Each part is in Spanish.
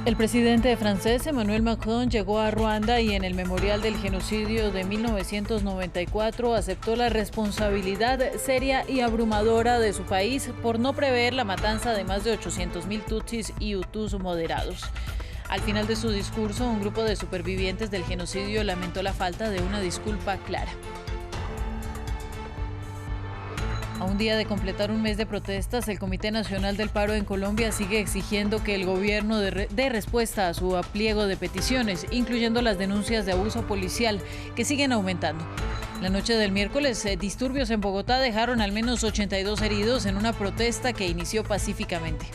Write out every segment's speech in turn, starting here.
El presidente francés Emmanuel Macron llegó a Ruanda y en el memorial del genocidio de 1994 aceptó la responsabilidad seria y abrumadora de su país por no prever la matanza de más de 800.000 tutsis y hutus moderados. Al final de su discurso, un grupo de supervivientes del genocidio lamentó la falta de una disculpa clara. A un día de completar un mes de protestas, el Comité Nacional del Paro en Colombia sigue exigiendo que el gobierno dé respuesta a su pliego de peticiones, incluyendo las denuncias de abuso policial, que siguen aumentando. La noche del miércoles, disturbios en Bogotá dejaron al menos 82 heridos en una protesta que inició pacíficamente.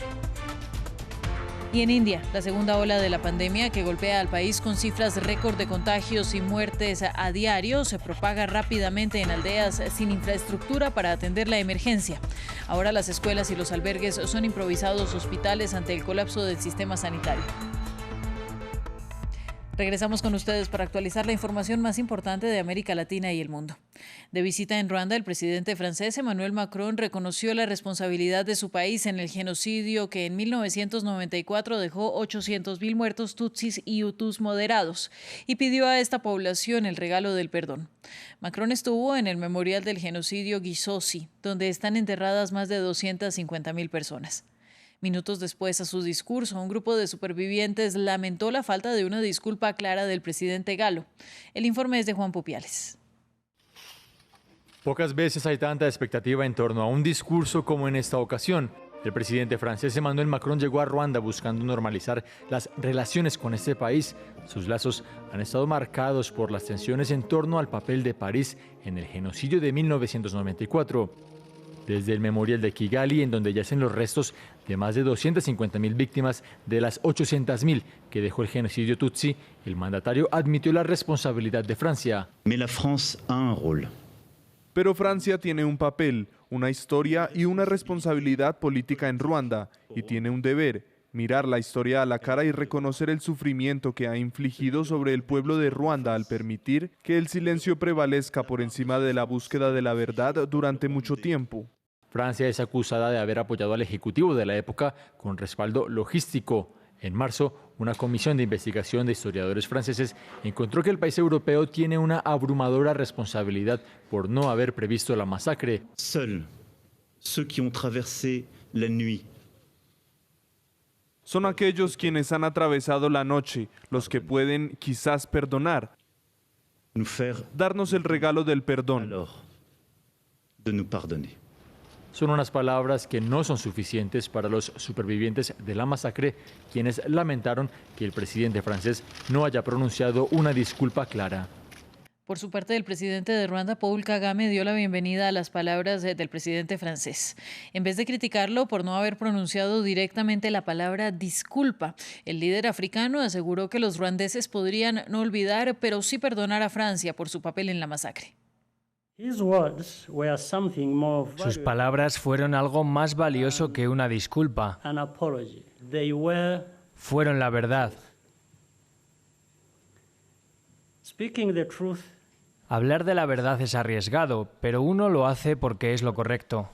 Y en India, la segunda ola de la pandemia que golpea al país con cifras récord de contagios y muertes a diario se propaga rápidamente en aldeas sin infraestructura para atender la emergencia. Ahora las escuelas y los albergues son improvisados hospitales ante el colapso del sistema sanitario. Regresamos con ustedes para actualizar la información más importante de América Latina y el mundo. De visita en Ruanda, el presidente francés Emmanuel Macron reconoció la responsabilidad de su país en el genocidio que en 1994 dejó 800.000 muertos tutsis y hutus moderados y pidió a esta población el regalo del perdón. Macron estuvo en el memorial del genocidio Gisozi, donde están enterradas más de 250.000 personas. Minutos después a su discurso, un grupo de supervivientes lamentó la falta de una disculpa clara del presidente galo. El informe es de Juan Pupiales. Pocas veces hay tanta expectativa en torno a un discurso como en esta ocasión. El presidente francés Emmanuel Macron llegó a Ruanda buscando normalizar las relaciones con este país. Sus lazos han estado marcados por las tensiones en torno al papel de París en el genocidio de 1994. Desde el memorial de Kigali, en donde yacen los restos de más de 250.000 víctimas de las 800.000 que dejó el genocidio tutsi, el mandatario admitió la responsabilidad de Francia. Pero Francia tiene un papel, una historia y una responsabilidad política en Ruanda, y tiene un deber: mirar la historia a la cara y reconocer el sufrimiento que ha infligido sobre el pueblo de Ruanda al permitir que el silencio prevalezca por encima de la búsqueda de la verdad durante mucho tiempo. Francia es acusada de haber apoyado al ejecutivo de la época con respaldo logístico. En marzo, una comisión de investigación de historiadores franceses encontró que el país europeo tiene una abrumadora responsabilidad por no haber previsto la masacre. Seuls ceux qui ont traversé la nuit. Son aquellos quienes han atravesado la noche, los que pueden quizás perdonar, darnos el regalo del perdón. Son unas palabras que no son suficientes para los supervivientes de la masacre, quienes lamentaron que el presidente francés no haya pronunciado una disculpa clara. Por su parte, el presidente de Ruanda, Paul Kagame, dio la bienvenida a las palabras del presidente francés. En vez de criticarlo por no haber pronunciado directamente la palabra disculpa, el líder africano aseguró que los ruandeses podrían no olvidar, pero sí perdonar a Francia por su papel en la masacre. Sus palabras fueron algo más valioso que una disculpa. Fueron la verdad. Hablar de la verdad es arriesgado, pero uno lo hace porque es lo correcto.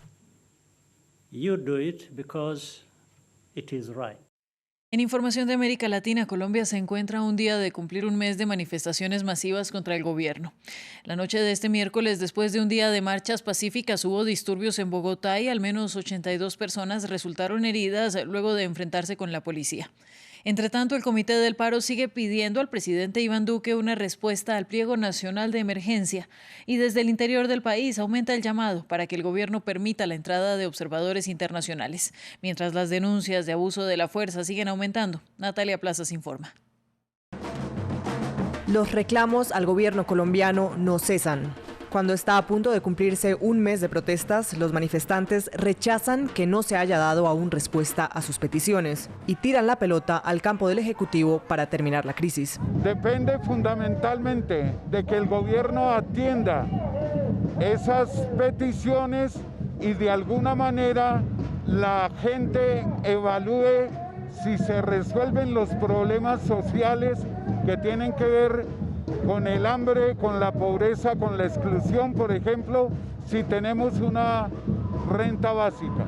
En información de América Latina, Colombia se encuentra a un día de cumplir un mes de manifestaciones masivas contra el gobierno. La noche de este miércoles, después de un día de marchas pacíficas, hubo disturbios en Bogotá y al menos 82 personas resultaron heridas luego de enfrentarse con la policía. Entre tanto, el Comité del Paro sigue pidiendo al presidente Iván Duque una respuesta al pliego nacional de emergencia y desde el interior del país aumenta el llamado para que el gobierno permita la entrada de observadores internacionales, mientras las denuncias de abuso de la fuerza siguen aumentando. Natalia Plazas informa. Los reclamos al gobierno colombiano no cesan. Cuando está a punto de cumplirse un mes de protestas, los manifestantes rechazan que no se haya dado aún respuesta a sus peticiones y tiran la pelota al campo del Ejecutivo para terminar la crisis. Depende fundamentalmente de que el gobierno atienda esas peticiones y de alguna manera la gente evalúe si se resuelven los problemas sociales que tienen que ver con el hambre, con la pobreza, con la exclusión, por ejemplo, si tenemos una renta básica.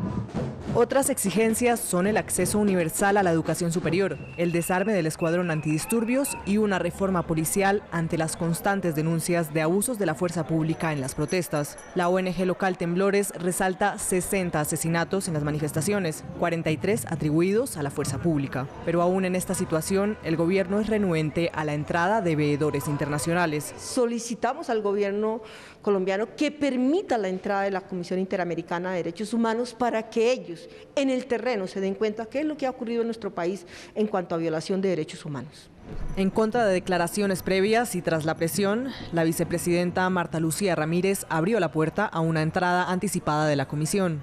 Otras exigencias son el acceso universal a la educación superior, el desarme del escuadrón antidisturbios y una reforma policial ante las constantes denuncias de abusos de la fuerza pública en las protestas. La ONG local Temblores resalta 60 asesinatos en las manifestaciones, 43 atribuidos a la fuerza pública. Pero aún en esta situación, el gobierno es renuente a la entrada de veedores internacionales. Solicitamos al gobierno colombiano que permita la entrada de la Comisión Interamericana de Derechos Humanos para que ellos en el terreno se den cuenta qué es lo que ha ocurrido en nuestro país en cuanto a violación de derechos humanos. En contra de declaraciones previas y tras la presión, la vicepresidenta Marta Lucía Ramírez abrió la puerta a una entrada anticipada de la comisión.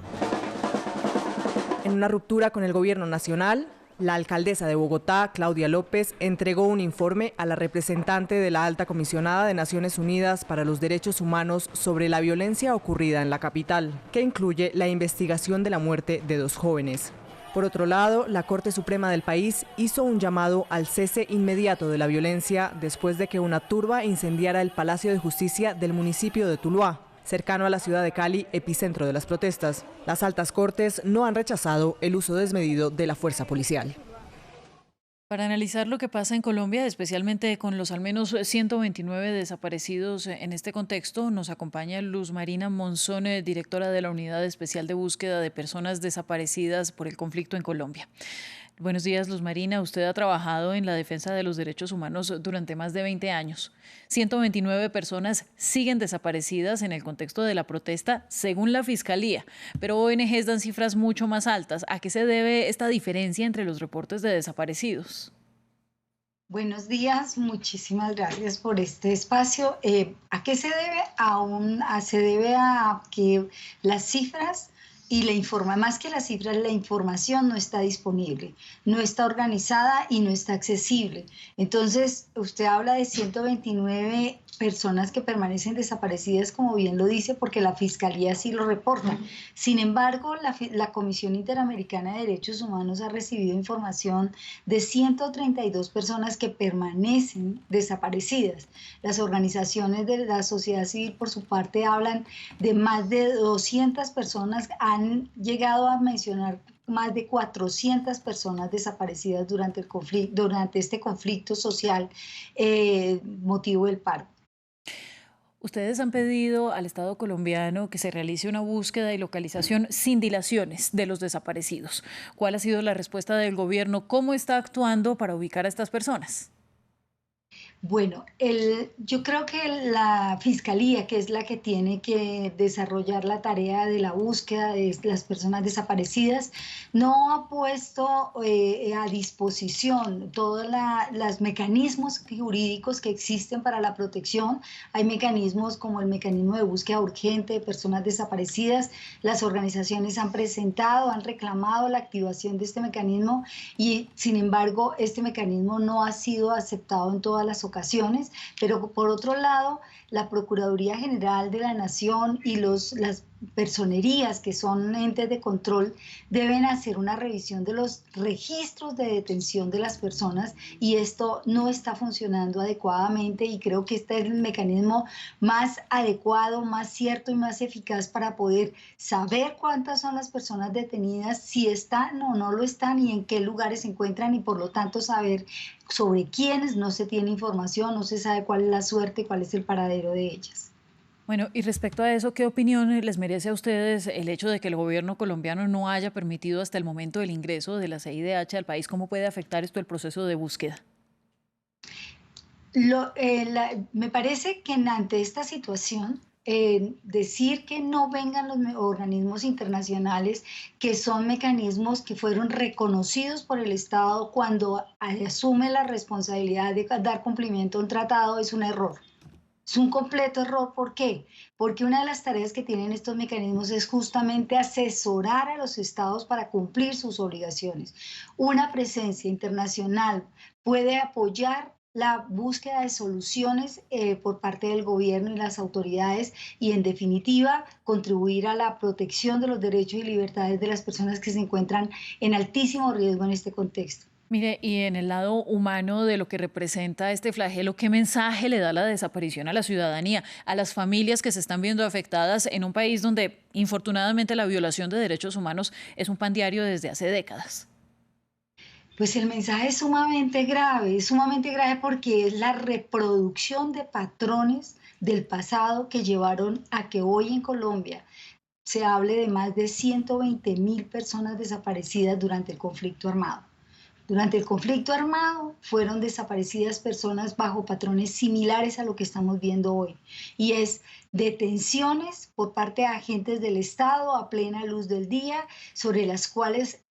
En una ruptura con el gobierno nacional, la alcaldesa de Bogotá, Claudia López, entregó un informe a la representante de la Alta Comisionada de Naciones Unidas para los Derechos Humanos sobre la violencia ocurrida en la capital, que incluye la investigación de la muerte de 2 jóvenes. Por otro lado, la Corte Suprema del país hizo un llamado al cese inmediato de la violencia después de que una turba incendiara el Palacio de Justicia del municipio de Tuluá, cercano a la ciudad de Cali, epicentro de las protestas. Las altas cortes no han rechazado el uso desmedido de la fuerza policial. Para analizar lo que pasa en Colombia, especialmente con los al menos 129 desaparecidos en este contexto, nos acompaña Luz Marina Monzón, directora de la Unidad Especial de Búsqueda de Personas Desaparecidas por el Conflicto en Colombia. Buenos días, Luz Marina. Usted ha trabajado en la defensa de los derechos humanos durante más de 20 años. 129 personas siguen desaparecidas en el contexto de la protesta, según la Fiscalía, pero ONGs dan cifras mucho más altas. ¿A qué se debe esta diferencia entre los reportes de desaparecidos? Buenos días, muchísimas gracias por este espacio. ¿A qué se debe? Se debe a que las cifras y más que las cifras, la información no está disponible, no está organizada y no está accesible. Entonces, usted habla de 129 personas que permanecen desaparecidas, como bien lo dice, porque la Fiscalía sí lo reporta. Sin embargo, la Comisión Interamericana de Derechos Humanos ha recibido información de 132 personas que permanecen desaparecidas. Las organizaciones de la sociedad civil, por su parte, hablan de más de 200 personas, han llegado a mencionar más de 400 personas desaparecidas durante este conflicto social motivo del paro. Ustedes han pedido al Estado colombiano que se realice una búsqueda y localización sin dilaciones de los desaparecidos. ¿Cuál ha sido la respuesta del gobierno? ¿Cómo está actuando para ubicar a estas personas? Bueno, yo creo que la Fiscalía, que es la que tiene que desarrollar la tarea de la búsqueda de las personas desaparecidas, no ha puesto a disposición todos los mecanismos jurídicos que existen para la protección. Hay mecanismos como el mecanismo de búsqueda urgente de personas desaparecidas. Las organizaciones han presentado, han reclamado la activación de este mecanismo y, sin embargo, este mecanismo no ha sido aceptado en todas las ocasiones, pero por otro lado, la Procuraduría General de la Nación y las personerías, que son entes de control, deben hacer una revisión de los registros de detención de las personas y esto no está funcionando adecuadamente y creo que este es el mecanismo más adecuado, más cierto y más eficaz para poder saber cuántas son las personas detenidas, si están o no lo están y en qué lugares se encuentran y por lo tanto saber sobre quiénes no se tiene información, no se sabe cuál es la suerte, cuál es el paradero de ellas. Bueno, y respecto a eso, ¿qué opinión les merece a ustedes el hecho de que el gobierno colombiano no haya permitido hasta el momento el ingreso de la CIDH al país? ¿Cómo puede afectar esto el proceso de búsqueda? Me parece que ante esta situación, decir que no vengan los organismos internacionales, que son mecanismos que fueron reconocidos por el Estado cuando asume la responsabilidad de dar cumplimiento a un tratado, es un error. Es un completo error. ¿Por qué? Porque una de las tareas que tienen estos mecanismos es justamente asesorar a los estados para cumplir sus obligaciones. Una presencia internacional puede apoyar la búsqueda de soluciones por parte del gobierno y las autoridades y, en definitiva, contribuir a la protección de los derechos y libertades de las personas que se encuentran en altísimo riesgo en este contexto. Mire, y en el lado humano de lo que representa este flagelo, ¿qué mensaje le da la desaparición a la ciudadanía, a las familias que se están viendo afectadas en un país donde, infortunadamente, la violación de derechos humanos es un pan diario desde hace décadas? Pues el mensaje es sumamente grave porque es la reproducción de patrones del pasado que llevaron a que hoy en Colombia se hable de más de 120.000 personas desaparecidas durante el conflicto armado. Durante el conflicto armado fueron desaparecidas personas bajo patrones similares a lo que estamos viendo hoy, y es detenciones por parte de agentes del Estado a plena luz del día, sobre las cuales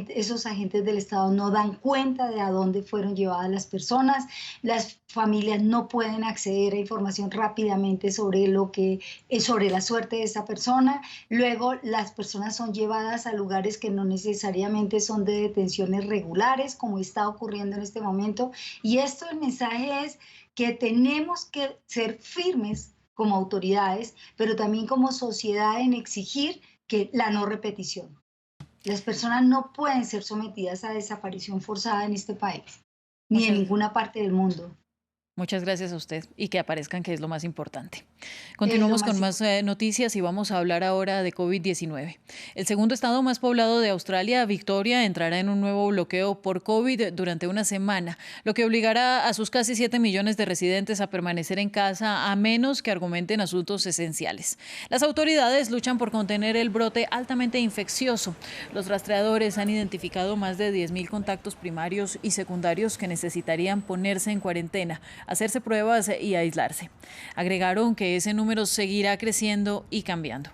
esos agentes del Estado no dan cuenta de a dónde fueron llevadas las personas. Las familias no pueden acceder a información rápidamente sobre sobre la suerte de esa persona. Luego las personas son llevadas a lugares que no necesariamente son de detenciones regulares, como está ocurriendo en este momento. Y el mensaje es que tenemos que ser firmes como autoridades, pero también como sociedad en exigir que la no repetición. Las personas no pueden ser sometidas a desaparición forzada en este país, ni en ninguna parte del mundo. Muchas gracias a usted y que aparezcan, que es lo más importante. Continuamos con más noticias y vamos a hablar ahora de COVID-19. El segundo estado más poblado de Australia, Victoria, entrará en un nuevo bloqueo por COVID durante una semana, lo que obligará a sus casi 7 millones de residentes a permanecer en casa a menos que argumenten asuntos esenciales. Las autoridades luchan por contener el brote altamente infeccioso. Los rastreadores han identificado más de 10.000 contactos primarios y secundarios que necesitarían ponerse en cuarentena, hacerse pruebas y aislarse. Agregaron que ese número seguirá creciendo y cambiando.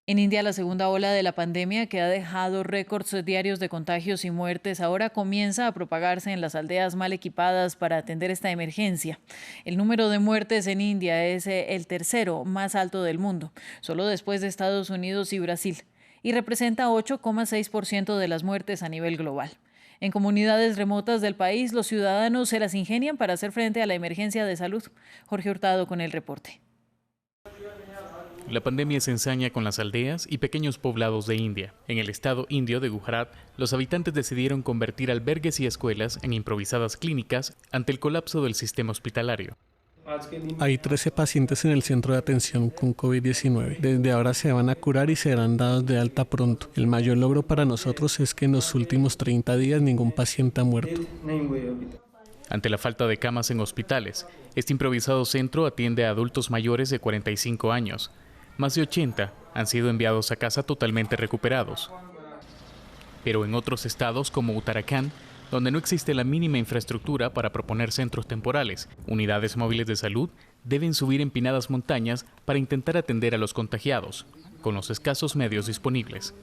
En India, la segunda ola de la pandemia, que ha dejado récords diarios de contagios y muertes, ahora comienza a propagarse en las aldeas mal equipadas para atender esta emergencia. El número de muertes en India es el tercero más alto del mundo, solo después de Estados Unidos y Brasil, y representa 8,6% de las muertes a nivel global. En comunidades remotas del país, los ciudadanos se las ingenian para hacer frente a la emergencia de salud. Jorge Hurtado con el reporte. La pandemia se ensaña con las aldeas y pequeños poblados de India. En el estado indio de Gujarat, los habitantes decidieron convertir albergues y escuelas en improvisadas clínicas ante el colapso del sistema hospitalario. Hay 13 pacientes en el centro de atención con COVID-19. Desde ahora se van a curar y serán dados de alta pronto. El mayor logro para nosotros es que en los últimos 30 días ningún paciente ha muerto. Ante la falta de camas en hospitales, este improvisado centro atiende a adultos mayores de 45 años. Más de 80 han sido enviados a casa totalmente recuperados. Pero en otros estados como Uttarakhand, donde no existe la mínima infraestructura para proponer centros temporales, unidades móviles de salud deben subir empinadas montañas para intentar atender a los contagiados, con los escasos medios disponibles.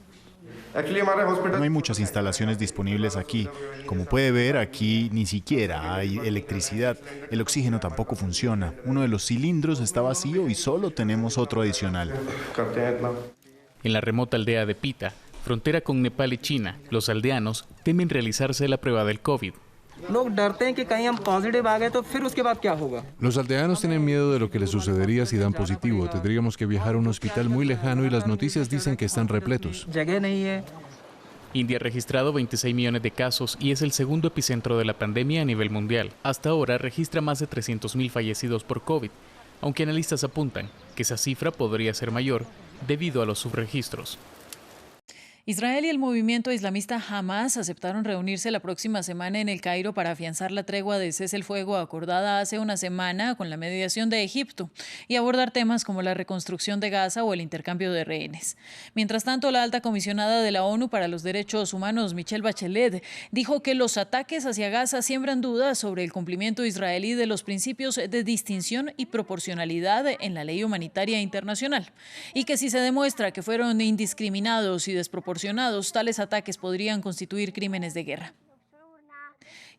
No hay muchas instalaciones disponibles aquí. Como puede ver, aquí ni siquiera hay electricidad. El oxígeno tampoco funciona. Uno de los cilindros está vacío y solo tenemos otro adicional. En la remota aldea de Pita, frontera con Nepal y China, los aldeanos temen realizarse la prueba del COVID. Los aldeanos tienen miedo de lo que les sucedería si dan positivo. Tendríamos que viajar a un hospital muy lejano y las noticias dicen que están repletos. India ha registrado 26 millones de casos y es el segundo epicentro de la pandemia a nivel mundial. Hasta ahora registra más de 300.000 fallecidos por COVID, aunque analistas apuntan que esa cifra podría ser mayor debido a los subregistros. Israel y el movimiento islamista Hamas aceptaron reunirse la próxima semana en El Cairo para afianzar la tregua de cese el fuego acordada hace una semana con la mediación de Egipto y abordar temas como la reconstrucción de Gaza o el intercambio de rehenes. Mientras tanto, la alta comisionada de la ONU para los Derechos Humanos, Michelle Bachelet, dijo que los ataques hacia Gaza siembran dudas sobre el cumplimiento israelí de los principios de distinción y proporcionalidad en la ley humanitaria internacional y que si se demuestra que fueron indiscriminados y desproporcionados, tales ataques podrían constituir crímenes de guerra.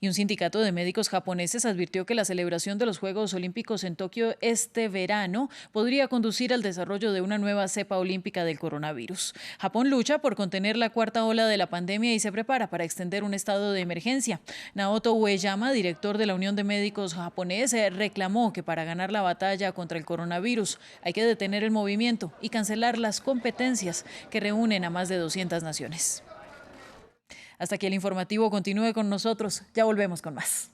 Y un sindicato de médicos japoneses advirtió que la celebración de los Juegos Olímpicos en Tokio este verano podría conducir al desarrollo de una nueva cepa olímpica del coronavirus. Japón lucha por contener la cuarta ola de la pandemia y se prepara para extender un estado de emergencia. Naoto Ueyama, director de la Unión de Médicos Japonés, reclamó que para ganar la batalla contra el coronavirus hay que detener el movimiento y cancelar las competencias que reúnen a más de 200 naciones. Hasta aquí el informativo, continúe con nosotros, ya volvemos con más.